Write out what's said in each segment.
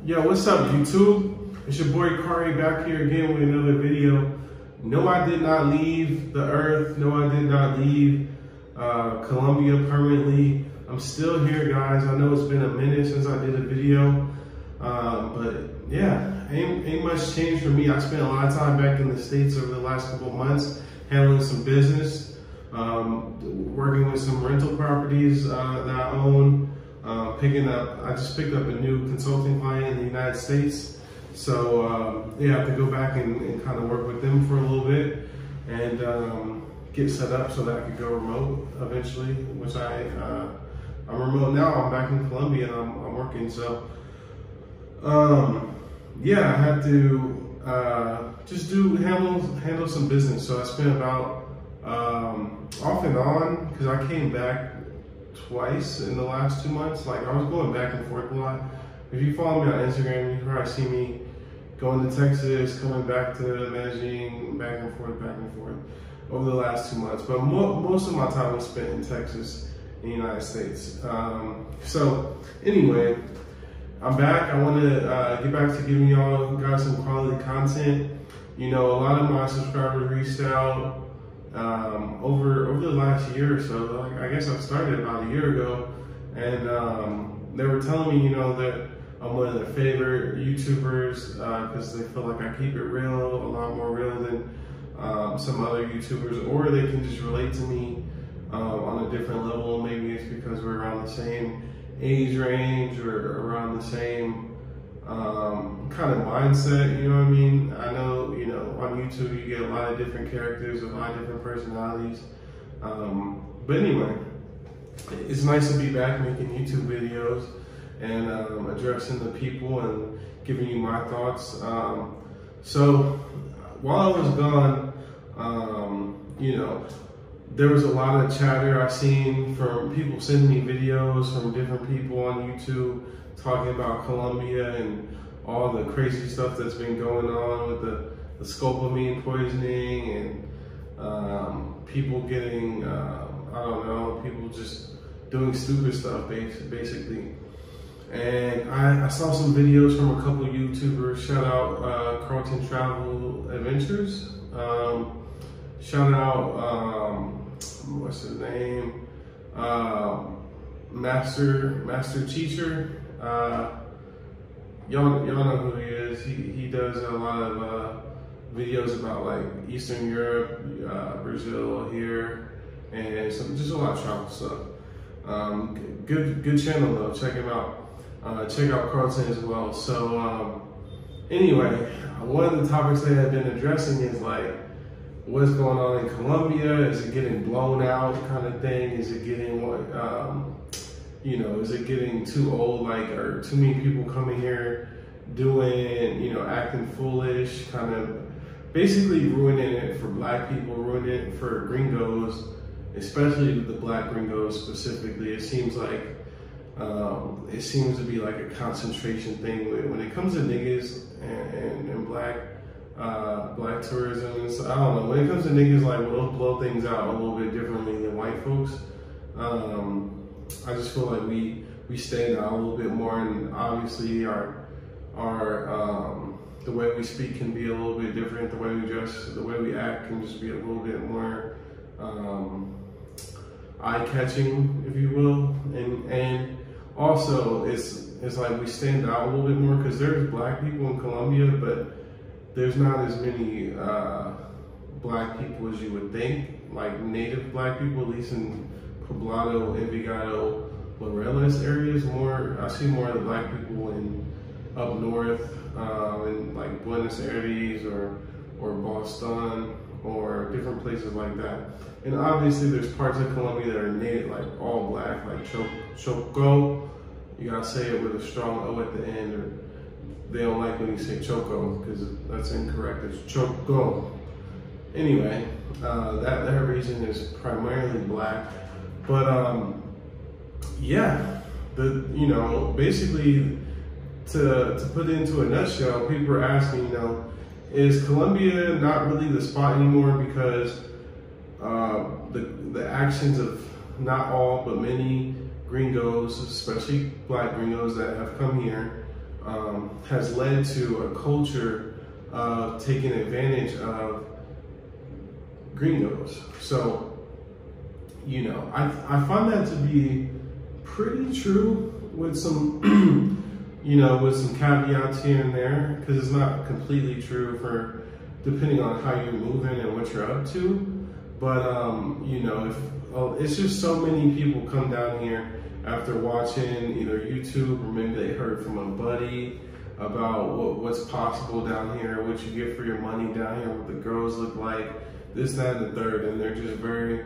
Yo, what's up, YouTube? It's your boy Kari back here again with another video. No, I did not leave the earth. No, I did not leave Colombia permanently. I'm still here, guys. I know it's been a minute since I did a video, but yeah, ain't much changed for me. I spent a lot of time back in the States over the last couple of months, handling some business, working with some rental properties that I own. I just picked up a new consulting client in the United States. So yeah, I have to go back and kind of work with them for a little bit and get set up so that I could go remote eventually, which I'm remote now. I'm back in Colombia and I'm working. So yeah, I had to just handle some business. So I spent about off and on, because I came back twice in the last 2 months. Like, I was going back and forth a lot. If you follow me on Instagram, you probably see me going to Texas, coming back to Medellin, back and forth over the last 2 months. But most of my time was spent in Texas, in the United States. So anyway, I'm back. I want to get back to giving y'all guys some quality content. You know, a lot of my subscribers reached out over the last year or so. Like, I guess I started about a year ago, and they were telling me, you know, that I'm one of their favorite YouTubers because they feel like I keep it real, a lot more real than some other YouTubers, or they can just relate to me on a different level. Maybe it's because we're around the same age range or around the same kind of mindset, you know what I mean? I know, you know, on YouTube you get a lot of different characters, a lot of different personalities. But anyway, it's nice to be back making YouTube videos and addressing the people and giving you my thoughts. So while I was gone, you know, there was a lot of chatter I seen from people sending me videos from different people on YouTube talking about Colombia and all the crazy stuff that's been going on with the scopolamine poisoning and people getting, I don't know, people just doing stupid stuff basically. And I saw some videos from a couple of YouTubers. Shout out Carlton Travel Adventures. Shout out, what's his name? Master Teacher. Y'all know who he is. He does a lot of videos about like Eastern Europe, Brazil here, and just a lot of travel stuff. Good channel though. Check him out. Check out Carlton as well. So anyway, one of the topics they have been addressing is like, what's going on in Colombia? Is it getting blown out kind of thing? Is it getting you know, is it getting too old, like, or too many people coming here doing, you know, acting foolish, kind of basically ruining it for black people, ruining it for gringos, especially the black gringos specifically. It seems like, it seems to be like a concentration thing when it comes to niggas and black tourism. And so, I don't know, when it comes to niggas, like, we'll blow things out a little bit differently than white folks. I just feel like we stand out a little bit more, and obviously our the way we speak can be a little bit different. The way we dress, the way we act can just be a little bit more eye-catching, if you will. And also it's like we stand out a little bit more because there's black people in Colombia, but there's not as many black people as you would think, like native black people, at least in Poblado, Envigado, Morelos areas. I see more of the black people up north, in like Buenos Aires or Boston or different places like that. And obviously there's parts of Colombia that are native, like all black, like Choco. You gotta say it with a strong O at the end, or they don't like when you say Choco because that's incorrect. It's Choco. Anyway, that region is primarily black. But yeah, you know, basically to put it into a nutshell, people are asking, you know, is Colombia not really the spot anymore because the actions of not all but many gringos, especially black gringos that have come here, has led to a culture of taking advantage of gringos. So, you know, I find that to be pretty true with some, you know, with some caveats here and there, because it's not completely true for depending on how you're moving and what you're up to. But, you know, it's just so many people come down here after watching either YouTube or maybe they heard from a buddy about what's possible down here, what you get for your money down here, what the girls look like, this, that, and the third, and they're just very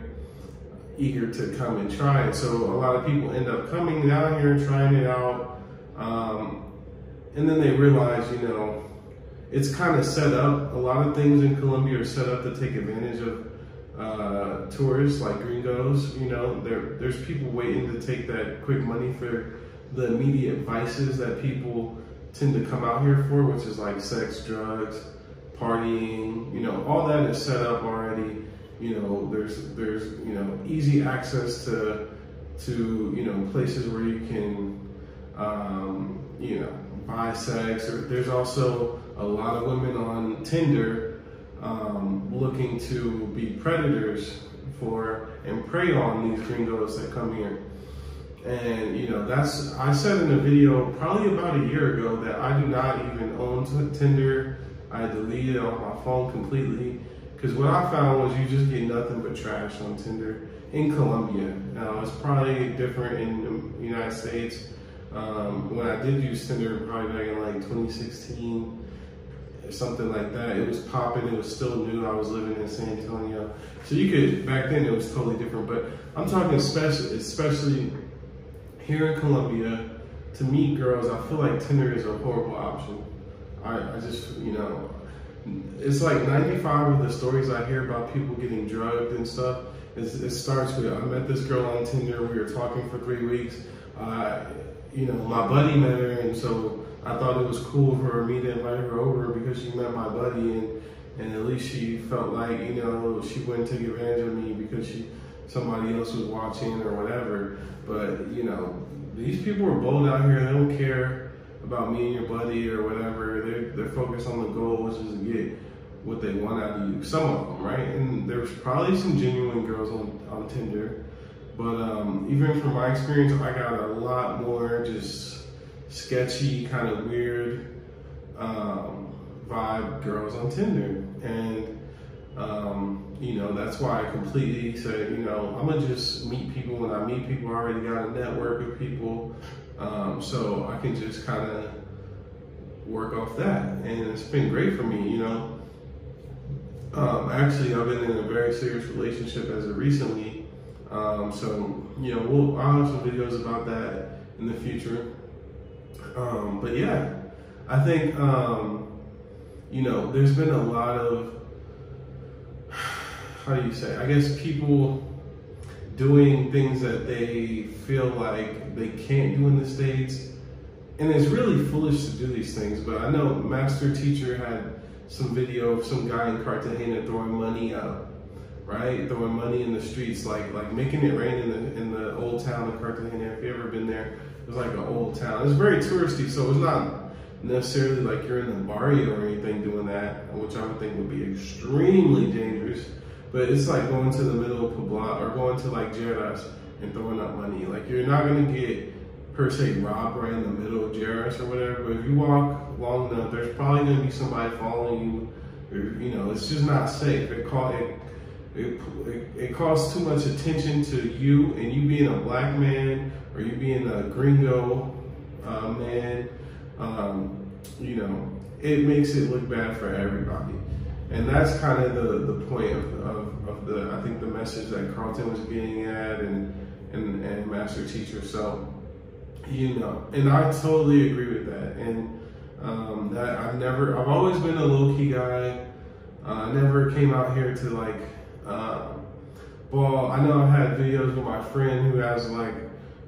eager to come and try it. So a lot of people end up coming down here and trying it out, and then they realize, you know, it's kind of set up. A lot of things in Colombia are set up to take advantage of tourists like gringos. You know, there's people waiting to take that quick money for the immediate vices that people tend to come out here for, which is like sex, drugs, partying. You know, all that is set up already. You know, there's you know, easy access to you know, places where you can you know, buy sex. Or there's also a lot of women on Tinder looking to be predators for and prey on these gringos that come here. And you know, I said in a video probably about a year ago that I do not even own Tinder. I deleted it off my phone completely, because what I found was you just get nothing but trash on Tinder in Colombia. Now it's probably different in the United States. When I did use Tinder, probably back in like 2016, something like that, it was popping, it was still new, I was living in San Antonio. So you could, back then it was totally different, but I'm talking especially here in Colombia, to meet girls, I feel like Tinder is a horrible option. I just, you know, it's like 95 of the stories I hear about people getting drugged and stuff, it starts with, I met this girl on Tinder, we were talking for 3 weeks, you know, my buddy met her, and so I thought it was cool for me to invite her over because she met my buddy, and at least she felt like, you know, she wouldn't take advantage of me because somebody else was watching or whatever. But, you know, these people are bold out here. They don't care about me and your buddy or whatever. They're focused on the goal, which is to get what they want out of you. Some of them, right? And there's probably some genuine girls on Tinder. But even from my experience, I got a lot more just sketchy, kind of weird vibe girls on Tinder. And, you know, that's why I completely said, you know, I'm gonna just meet people. When I meet people, I already got a network of people. So I can just kind of work off that. And it's been great for me, you know. Actually, I've been in a very serious relationship as of recently. So, you know, I'll have some videos about that in the future. But yeah, I think, you know, there's been a lot of, how do you say, I guess people doing things that they feel like they can't do in the States. And it's really foolish to do these things, but I know Master Teacher had some video of some guy in Cartagena throwing money up, right? Throwing money in the streets, like making it rain in the old town of Cartagena. If you've ever been there, it's like an old town. It's very touristy, so it's not necessarily like you're in the barrio or anything doing that, which I would think would be extremely dangerous. But it's like going to the middle of Puebla or going to like Geras and throwing up money. Like, you're not gonna get per se robbed right in the middle of Geras or whatever, but if you walk long enough, there's probably gonna be somebody following you. Or, you know, it's just not safe. It calls too much attention to you, and you being a black man or you being a gringo man, you know, it makes it look bad for everybody. And that's kind of the point of the, I think, the message that Carlton was getting at, and Master Teacher. So, you know, and I totally agree with that. And that I've always been a low-key guy. I never came out here to like, well, I know I've had videos with my friend who has like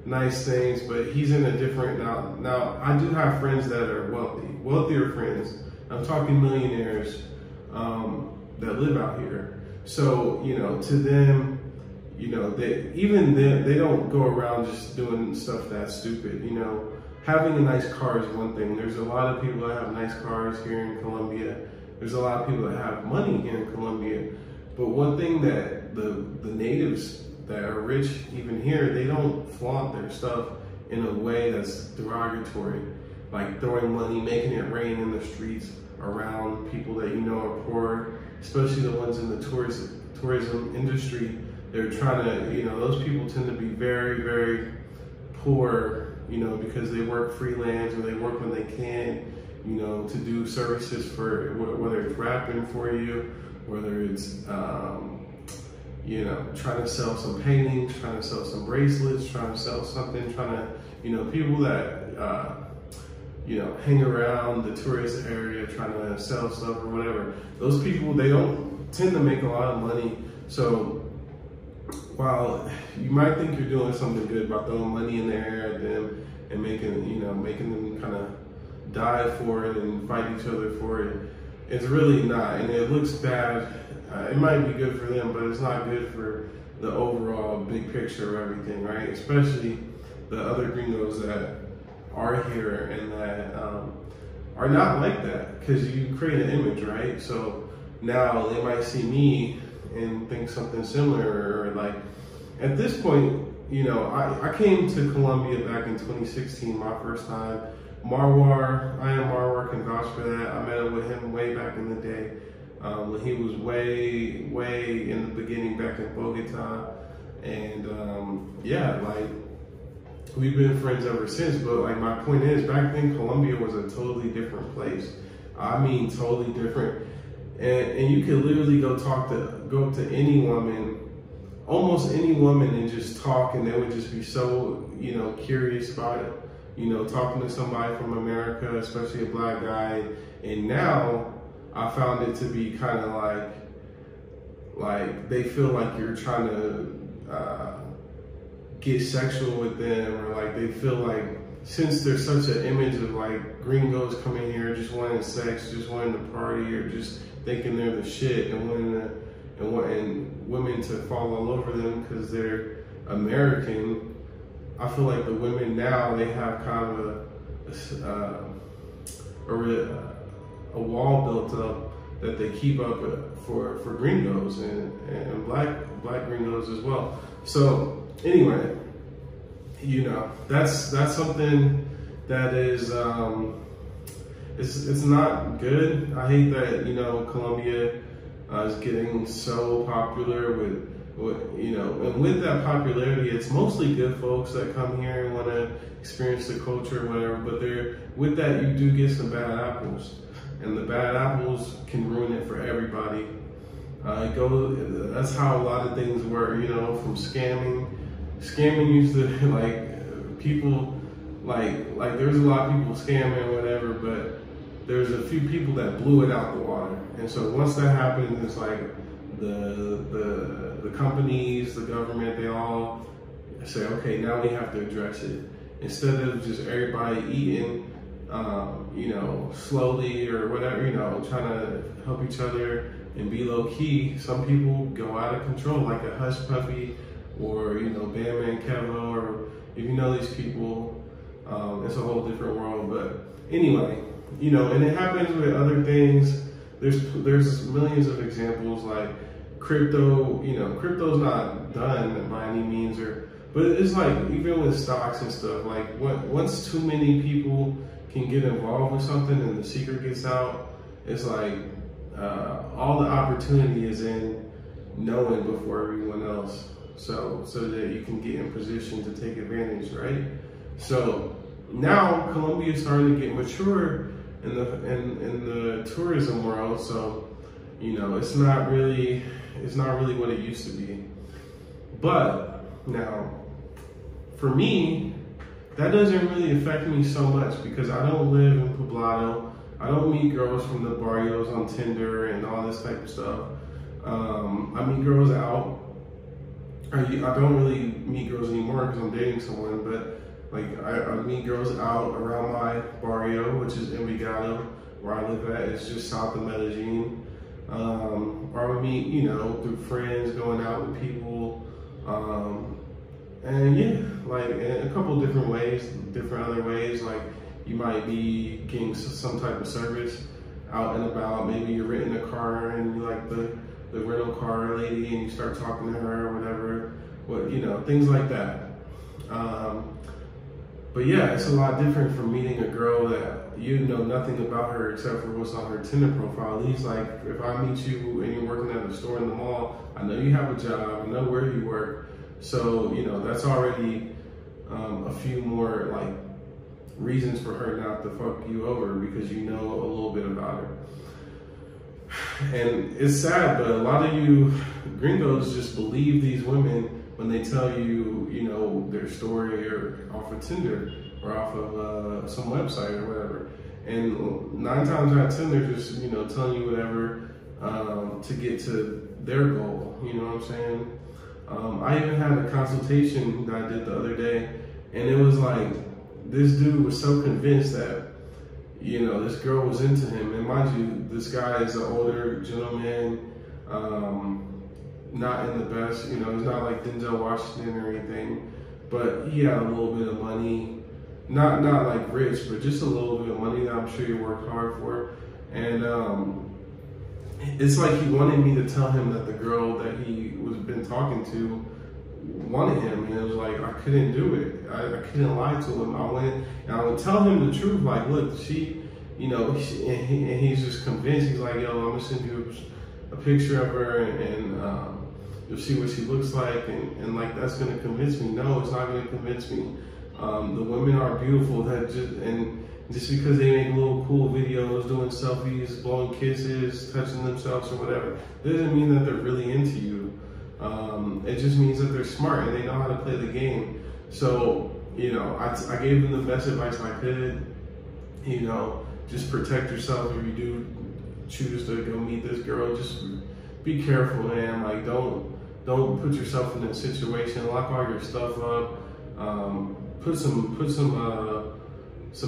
nice things, but he's in a different, now I do have friends that are wealthier friends. I'm talking millionaires that live out here. So, you know, to them, you know, they don't go around just doing stuff that's stupid, you know. having a nice car is one thing. There's a lot of people that have nice cars here in Colombia. There's a lot of people that have money here in Colombia. But one thing that the natives that are rich, even here, they don't flaunt their stuff in a way that's derogatory, like throwing money, making it rain in the streets around people that you know are poor, especially the ones in the tourism industry. They're trying to, you know, those people tend to be very, very poor, you know, because they work freelance or they work when they can, you know, to do services for, whether it's rapping for you, whether it's, you know, trying to sell some paintings, trying to sell some bracelets, trying to sell something, trying to, you know, people that, you know, hang around the tourist area trying to sell stuff or whatever. Those people, they don't tend to make a lot of money. So while you might think you're doing something good by throwing money in the air at them and making, you know, making them kind of die for it and fight each other for it, it's really not. And it looks bad. It might be good for them, but it's not good for the overall big picture of everything, right? Especially the other gringos that are here and that are not like that, because you create an image, right? So now they might see me and think something similar, or like, at this point, you know, I came to Colombia back in 2016, my first time. Marwar, I am Marwar can vouch for that. I met up with him way back in the day, when he was way in the beginning back in Bogota. And yeah, like, we've been friends ever since. But like, my point is, back then Colombia was a totally different place. I mean, totally different. And you could literally go up to any woman, almost any woman, and just talk, and they would just be so, you know, curious about it. You know, talking to somebody from America, especially a black guy. And now I found it to be kind of like they feel like you're trying to get sexual with them, or like they feel like, since there's such an image of like gringos coming here just wanting sex, just wanting to party, or just thinking they're the shit and wanting women to fall all over them because they're American. I feel like the women now, they have kind of a wall built up that they keep up for gringos and black gringos as well. So anyway, you know, that's something that is it's not good. I hate that, you know, Colombia is getting so popular with, you know, and with that popularity, it's mostly good folks that come here and want to experience the culture or whatever, but with that, you do get some bad apples, and the bad apples can ruin it for everybody. That's how a lot of things work, you know, from scamming used to, like, people, like there's a lot of people scamming or whatever, but there's a few people that blew it out the water. And so once that happens, it's like, the companies, the government, they all say, okay, now we have to address it. Instead of just everybody eating, you know, slowly or whatever, you know, trying to help each other and be low key, some people go out of control, like a Hush Puppy, or, you know, Bam Kevo, or if you know these people, it's a whole different world. But anyway, you know, and it happens with other things. There's millions of examples, like crypto. You know, crypto's not done by any means, but it's like, even with stocks and stuff, like once too many people can get involved with something and the secret gets out, it's like all the opportunity is in knowing before everyone else, so that you can get in position to take advantage, right? So now Colombia is starting to get mature in the tourism world, so, you know, it's not really what it used to be. But now, for me, that doesn't really affect me so much, because I don't live in Poblado. I don't meet girls from the barrios on Tinder and all this type of stuff. I meet girls out. I don't really meet girls anymore because I'm dating someone, but like, I meet girls out around my barrio, which is Envigado, where I live at. It's just south of Medellin. Or I would meet, you know, through friends, going out with people. And yeah, like in a couple different ways, different other ways, like you might be getting some type of service out and about. Maybe you're renting a car and you like the rental car lady and you start talking to her or whatever, things like that. But yeah, it's a lot different from meeting a girl that you know nothing about her except for what's on her Tinder profile. At least like if I meet you and you're working at a store in the mall, I know you have a job, I know where you work. So, that's already a few more like reasons for her not to fuck you over because you know a little bit about her. And it's sad, but a lot of you gringos just believe these women when they tell you, their story or off of Tinder or off of some website or whatever. And 9 times out of 10, they're just, telling you whatever to get to their goal. You know what I'm saying? I even had a consultation that I did the other day, and it was like, this dude was so convinced that, this girl was into him. And mind you, this guy is an older gentleman, not in the best, he's not like Denzel Washington or anything, but he had a little bit of money, not like rich, but just a little bit of money that I'm sure he worked hard for. And it's like he wanted me to tell him that the girl that he was been talking to wanted him, and it was like I couldn't do it. I couldn't lie to him. I went and I would tell him the truth, like, look, she, and he's just convinced. He's like, yo, I'm gonna send you a picture of her, and you'll see what she looks like, and like that's gonna convince me. No, it's not gonna convince me. The women are beautiful. Just because they make little cool videos, doing selfies, blowing kisses, touching themselves or whatever, doesn't mean that they're really into you. It just means that they're smart and they know how to play the game. So, I gave them the best advice I could. Just protect yourself if you do choose to go meet this girl. Just be careful, man. Like, don't put yourself in a situation. Lock all your stuff up. Put some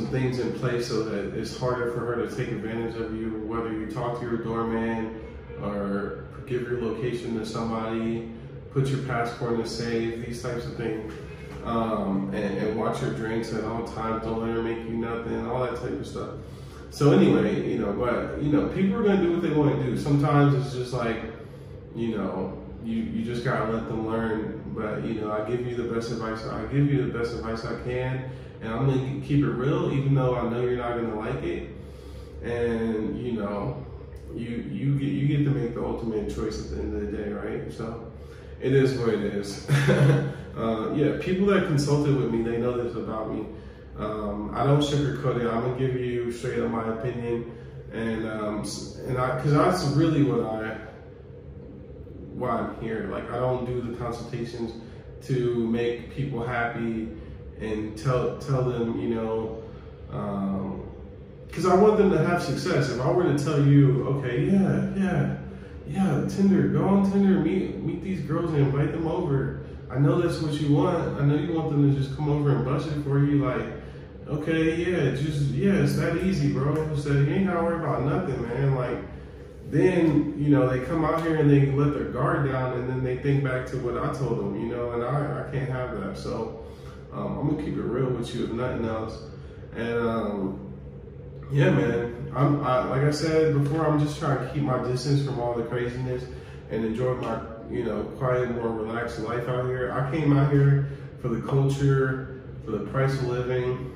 things in place so that it's harder for her to take advantage of you, whether you talk to your doorman or give your location to somebody, put your passport in a safe, these types of things. And watch your drinks at all times, don't let her make you nothing, all that type of stuff. So anyway, people are gonna do what they wanna do. Sometimes it's just like, you just gotta let them learn. But I give you the best advice. I can, and I'm gonna keep it real, even though I know you're not gonna like it. And you get to make the ultimate choice at the end of the day, right? So it is what it is. Yeah, people that consulted with me, they know this about me. I don't sugarcoat it. I'm gonna give you straight up my opinion, because that's really why I'm here. Like, I don't do the consultations to make people happy and tell them, because I want them to have success. If I were to tell you, okay, yeah, Tinder, go on Tinder, meet these girls and invite them over. I know that's what you want. I know you want them to just come over and bust it for you. Like, okay, it's that easy, bro. So you ain't gotta worry about nothing, man. Like, then, they come out here and they let their guard down, and then they think back to what I told them, and I can't have that. So I'm gonna keep it real with you, if nothing else. And yeah, man, like I said before, I'm just trying to keep my distance from all the craziness and enjoy my, quiet, more relaxed life out here. I came out here for the culture, for the price of living,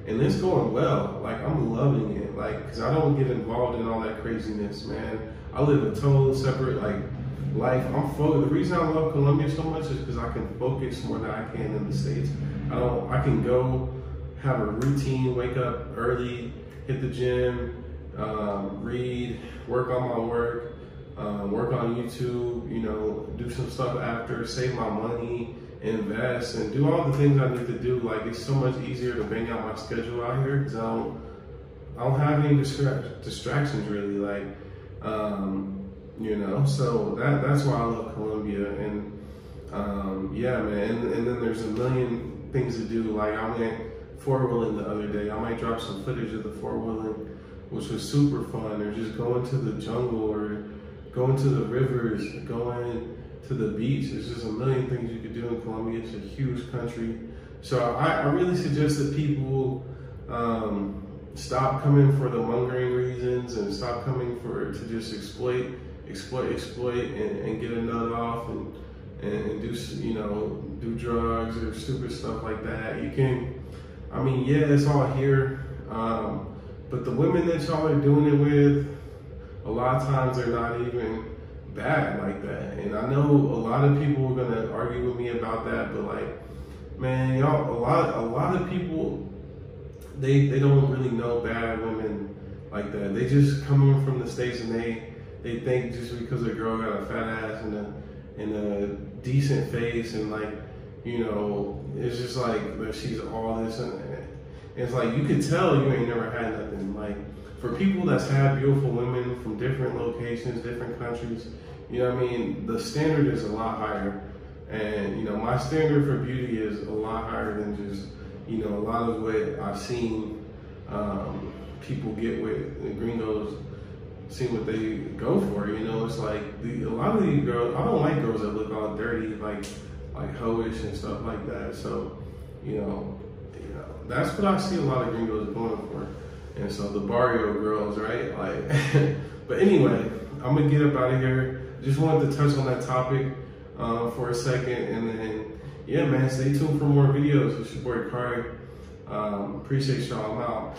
and it's going well. Like, I'm loving it, like, because I don't get involved in all that craziness, man. I live a total separate, life. I'm focused. The reason I love Colombia so much is because I can focus more than I can in the States. I can go have a routine, wake up early, hit the gym, read, work on my work, work on YouTube, do some stuff after, save my money, invest, and do all the things I need to do. Like, it's so much easier to bang out my schedule out here because I don't have any distractions really. Like, so that's why I love Colombia. And yeah, man. And then there's a million things to do. Like, I went four-wheeling the other day. I might drop some footage of the four-wheeling, which was super fun. Or just going to the jungle, or going to the rivers, going to the beach. There's just a million things you could do in Colombia. It's a huge country. So I really suggest that people stop coming for the mongering reasons and stop coming to just exploit and get a nut off and do, you know, do drugs or stupid stuff like that. You can, I mean, yeah, it's all here, but the women that y'all are doing it with, a lot of times they're not even bad like that. And I know a lot of people are gonna argue with me about that, but like, man, y'all, a lot of people, they don't really know bad women like that. They just come in from the States and they think just because a girl got a fat ass and a decent face and like, you know, it's just like that she's all this and it's like you could tell you ain't never had nothing. Like for people that's had beautiful women from different locations, different countries, you know what I mean, the standard is a lot higher. And you know, my standard for beauty is a lot higher than just, you know, a lot of what I've seen people get with the gringos, see what they go for. You know, it's like a lot of these girls, I don't like girls that look all dirty, like hoish and stuff like that. So, you know, that's what I see a lot of gringos going for. And so the barrio girls, right? Like, but anyway, I'm gonna get up out of here. Just wanted to touch on that topic for a second, and then yeah, man, stay tuned for more videos. It's your boy Kari. Appreciate y'all. I'm out.